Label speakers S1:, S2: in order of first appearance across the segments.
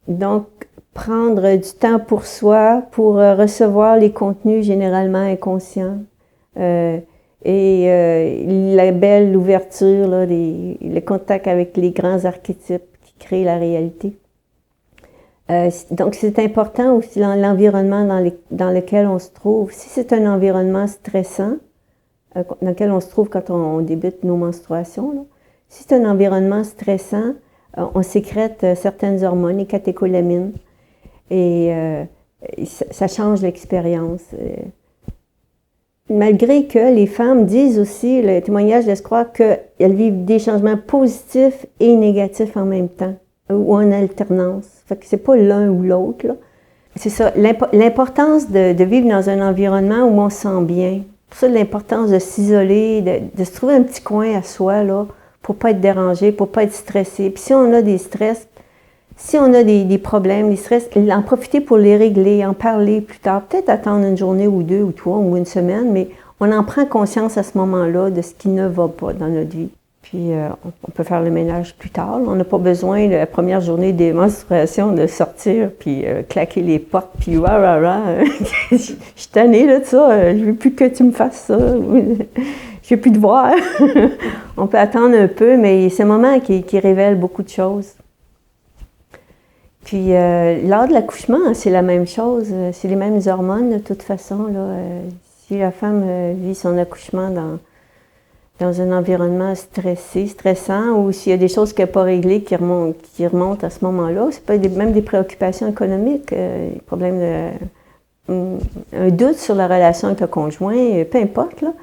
S1: Donc, prendre du temps pour soi, pour recevoir les contenus généralement inconscients. La belle ouverture, là, le contact avec les grands archétypes qui créent la réalité. Donc, c'est important aussi l'environnement dans lequel on se trouve. Si c'est un environnement stressant, dans lequel on se trouve quand on débute nos menstruations, là, si c'est un environnement stressant, on sécrète certaines hormones, les catécholamines, et ça change l'expérience. Malgré que les femmes disent aussi, le témoignage laisse croire qu'elles vivent des changements positifs et négatifs en même temps, ou en alternance. Fait que c'est pas l'un ou l'autre, là. C'est ça, l'importance de vivre dans un environnement où on se sent bien. Pour ça, l'importance de s'isoler, de se trouver un petit coin à soi, là, pour pas être dérangé, pour pas être stressé. Puis si on a des stress, si on a des problèmes, des stress, en profiter pour les régler, en parler plus tard. Peut-être attendre une journée ou deux ou trois ou une semaine, mais on en prend conscience à ce moment-là de ce qui ne va pas dans notre vie. Puis on peut faire le ménage plus tard. On n'a pas besoin, la première journée des menstruations, de sortir puis claquer les portes puis je suis tannée là, de ça, je veux plus que tu me fasses ça. Je veux plus te voir. On peut attendre un peu, mais c'est un moment qui révèle beaucoup de choses. Puis, lors de l'accouchement, c'est la même chose. C'est les mêmes hormones, de toute façon, là. Si la femme vit son accouchement dans un environnement stressant, ou s'il y a des choses qu'elle n'a pas réglées qui remontent à ce moment-là, c'est pas même des préoccupations économiques, des problèmes un doute sur la relation avec le conjoint, peu importe, là,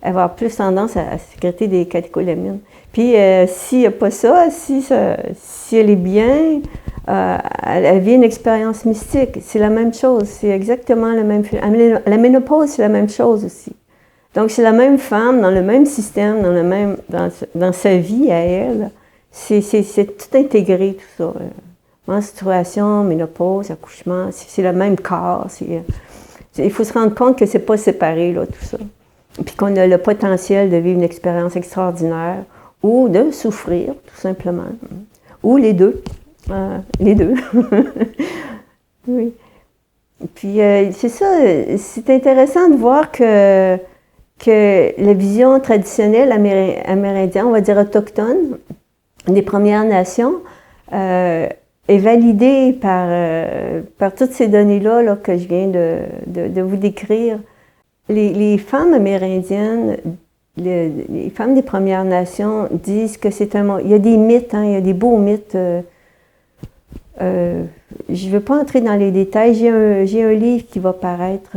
S1: elle va avoir plus tendance à sécréter des catécholamines. Puis, s'il n'y a pas ça, si elle est bien, elle vit une expérience mystique. C'est la même chose. C'est exactement le même. La ménopause, c'est la même chose aussi. Donc, c'est la même femme, dans le même système, dans sa vie à elle. C'est tout intégré, tout ça. Menstruation, ménopause, accouchement, c'est le même corps. Il faut se rendre compte que c'est pas séparé, là, tout ça. Puis qu'on a le potentiel de vivre une expérience extraordinaire ou de souffrir, tout simplement. Ou les deux. Les deux. Oui. Puis c'est ça, c'est intéressant de voir que la vision traditionnelle amérindienne, on va dire autochtone, des Premières Nations, est validée par toutes ces données-là là, que je viens de vous décrire. Les femmes amérindiennes, les femmes des Premières Nations disent que c'est un monde. Il y a des mythes, hein, il y a des beaux mythes. Je ne veux pas entrer dans les détails. J'ai un livre qui va paraître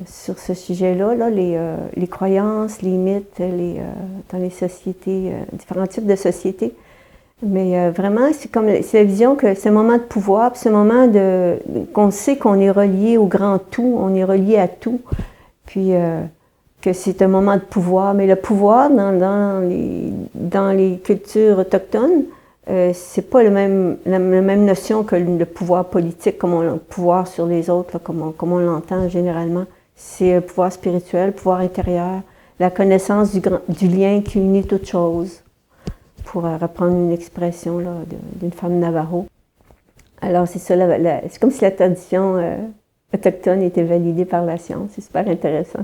S1: sur ce sujet-là, là, les croyances, les mythes dans les sociétés, différents types de sociétés. Mais vraiment, c'est la vision que c'est un moment de pouvoir, puis c'est un moment qu'on sait qu'on est relié au grand tout, on est relié à tout. Puis que c'est un moment de pouvoir. Mais le pouvoir dans les cultures autochtones, c'est pas la même notion que le pouvoir politique, comme le pouvoir sur les autres, là, comme on l'entend généralement. C'est un pouvoir spirituel, un pouvoir intérieur, la connaissance du lien qui unit toutes choses, pour reprendre une expression là, d'une femme Navajo. Alors c'est ça, c'est comme si la tradition autochtone était validée par la science. C'est super intéressant.